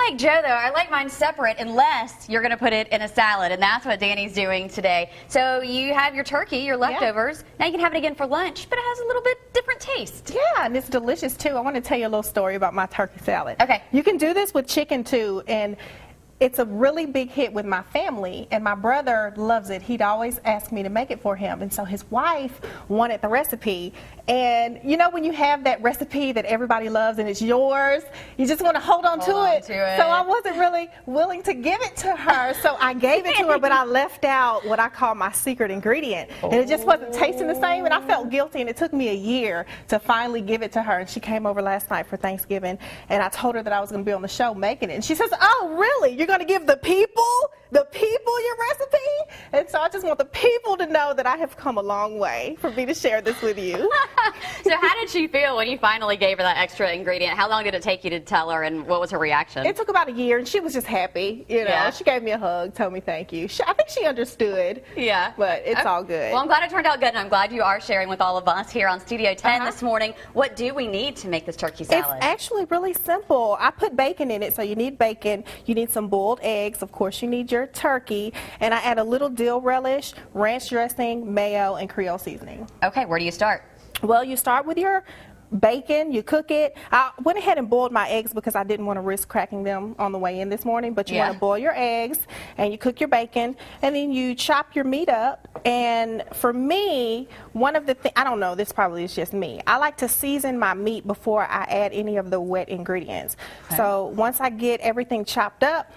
like Joe, though. I like mine separate unless you're going to put it in a salad, and that's what Danny's doing today. So you have your turkey, your leftovers. Now you can have it again for lunch, but it has a little bit different taste. Yeah, and it's delicious, too. I want to tell you a little story about my turkey salad. Okay. You can do this with chicken, too, and it's a really big hit with my family, and my brother loves it. He'd always ask me to make it for him, and so his wife wanted the recipe. And you know when you have that recipe that everybody loves and it's yours, you just want to hold on to it. So I wasn't really willing to give it to her, so I gave it to her, but I left out what I call my secret ingredient. And it just wasn't tasting the same, and I felt guilty, and it took me a year to finally give it to her. And she came over last night for Thanksgiving, and I told her that I was going to be on the show making it. And she says, "Oh, really? You're going to give the people your recipe?" And so I just want the people to know that I have come a long way for me to share this with you. So how did she feel when you finally gave her that extra ingredient? How long did it take you to tell her, and what was her reaction? It took about a year, and she was just happy. You know, Yeah. She gave me a hug, told me thank you. I think she understood. Yeah. But it's all good. Well, I'm glad it turned out good, and I'm glad you are sharing with all of us here on Studio 10 this morning. What do we need to make this turkey salad? It's actually really simple. I put bacon in it, so you need bacon. You need some boiled eggs. Of course, you need your turkey. And I add a little dill relish, ranch dressing, mayo, and Creole seasoning. Okay, where do you start? Well, you start with your bacon, you cook it. I went ahead and boiled my eggs because I didn't want to risk cracking them on the way in this morning, but you want to boil your eggs and you cook your bacon, and then you chop your meat up. And for me, one of the things, I don't know, this probably is just me, I like to season my meat before I add any of the wet ingredients. Okay. So once I get everything chopped up,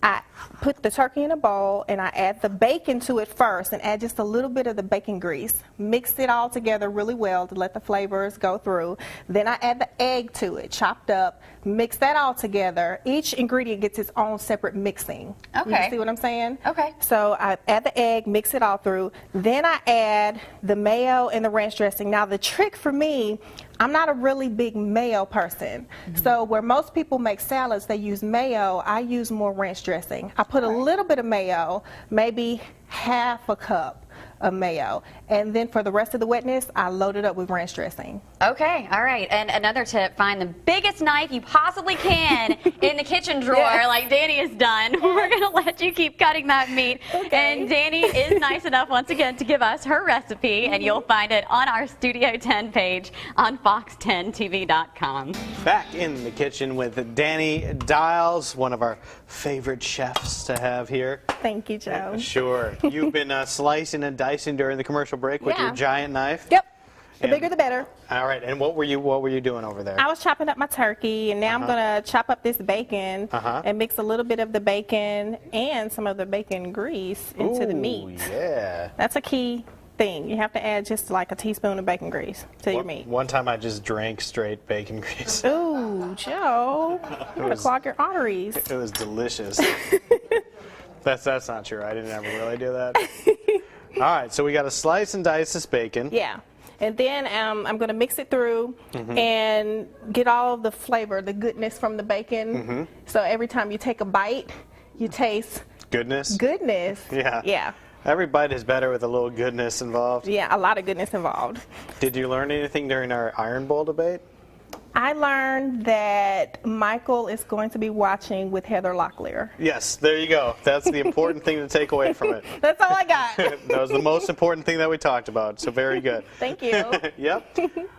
I put the turkey in a bowl and I add the bacon to it first and add just a little bit of the bacon grease. Mix it all together really well to let the flavors go through. Then I add the egg to it, chopped up. Mix that all together. Each ingredient gets its own separate mixing. Okay. You see what I'm saying? Okay. So I add the egg, mix it all through. Then I add the mayo and the ranch dressing. Now the trick for me, I'm not a really big mayo person. So where most people make salads, they use mayo, I use more ranch dressing. I put a little bit of mayo, maybe half a cup of mayo. And then for the rest of the wetness, I load it up with ranch dressing. Okay, all right. And another tip, find the biggest knife you possibly can in the kitchen drawer like Danny has done. We're going to let you keep cutting that meat. Okay. And Danny is nice enough once again to give us her recipe, and you'll find it on our Studio 10 page on fox10tv.com. Back in the kitchen with Danny Dials, one of our favorite chefs to have here. Thank you, Joe. Sure. You've been slicing and dicing during the commercial break with your giant knife. Yep. The bigger the better. All right. And what were you doing over there? I was chopping up my turkey, and now I'm going to chop up this bacon and mix a little bit of the bacon and some of the bacon grease into the meat. Yeah. That's a key thing. You have to add just like a teaspoon of bacon grease to your meat. One time I just drank straight bacon grease. Ooh, Joe. You're going to clog your arteries. It was delicious. That's not true. I didn't ever really do that. All right, so we got to slice and dice this bacon. Yeah. And then I'm going to mix it through and get all of the flavor, the goodness from the bacon. So every time you take a bite, you taste goodness. Yeah. Yeah. Every bite is better with a little goodness involved. Yeah, a lot of goodness involved. Did you learn anything during our Iron Bowl debate? I learned that Michael is going to be watching with Heather Locklear. Yes, there you go. That's the important thing to take away from it. That's all I got. That was the most important thing that we talked about, so very good. Thank you. Yep.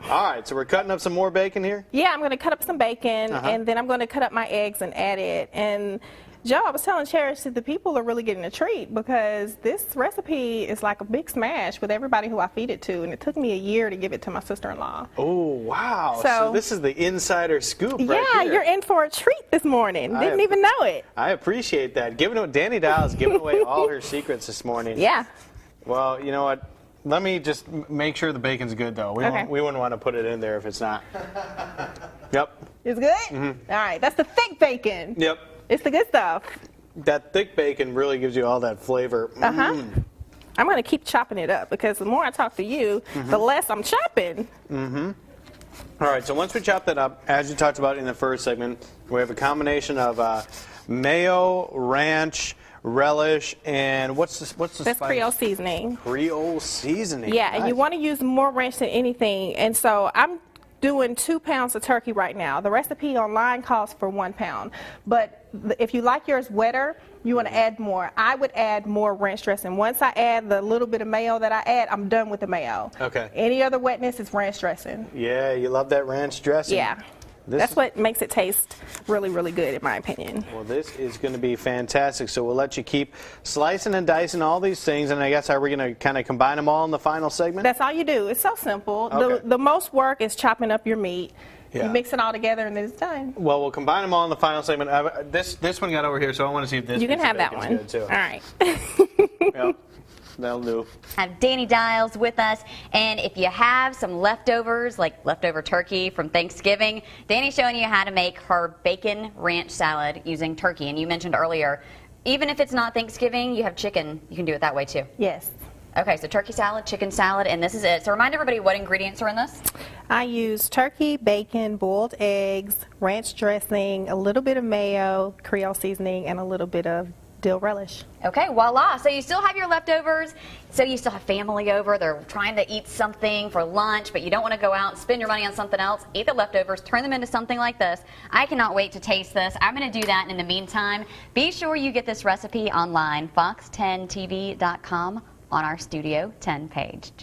All right, so we're cutting up some more bacon here? Yeah, I'm going to cut up some bacon, and then I'm going to cut up my eggs and add it. And Joe, I was telling Cherish that the people are really getting a treat because this recipe is like a big smash with everybody who I feed it to, and it took me a year to give it to my sister-in-law. Oh, wow. So this is the insider scoop right here. Yeah, you're in for a treat this morning. Didn't even know it. I appreciate that. Danny Dial is giving away all her secrets this morning. Yeah. Well, you know what? Let me just make sure the bacon's good, though. We wouldn't want to put it in there if it's not. Yep. It's good? All right. That's the thick bacon. Yep. It's the good stuff. That thick bacon really gives you all that flavor. I'm going to keep chopping it up because the more I talk to you, the less I'm chopping. All right, so once we chop that up, as you talked about in the first segment, we have a combination of mayo, ranch, relish, and what's the That's spice? Creole seasoning. Creole seasoning. Yeah, and you want to use more ranch than anything. And so I'm doing 2 pounds of turkey right now. The recipe online calls for 1 pound. But if you like yours wetter, you want to add more. I would add more ranch dressing. Once I add the little bit of mayo that I add, I'm done with the mayo. Okay. Any other wetness is ranch dressing. Yeah, you love that ranch dressing. Yeah. This That's what makes it taste really, really good, in my opinion. Well, this is going to be fantastic. So we'll let you keep slicing and dicing all these things, and I guess are we going to kind of combine them all in the final segment? That's all you do. It's so simple. Okay. The most work is chopping up your meat. Yeah. You mix it all together and then it's done. Well, we'll combine them all in the final segment. This one got over here, so I want to see if this. You can piece of have that bacon's one. Good too. All right. Yep, that'll do. Have Danny Dials with us, and if you have some leftovers, like leftover turkey from Thanksgiving, Danny's showing you how to make her bacon ranch salad using turkey. And you mentioned earlier, even if it's not Thanksgiving, you have chicken, you can do it that way too. Yes. Okay, so turkey salad, chicken salad, and this is it. So remind everybody what ingredients are in this. I use turkey, bacon, boiled eggs, ranch dressing, a little bit of mayo, Creole seasoning, and a little bit of dill relish. Okay, voila. So you still have your leftovers. So you still have family over. They're trying to eat something for lunch, but you don't want to go out and spend your money on something else. Eat the leftovers, turn them into something like this. I cannot wait to taste this. I'm going to do that. And in the meantime, be sure you get this recipe online, fox10tv.com on our Studio 10 page.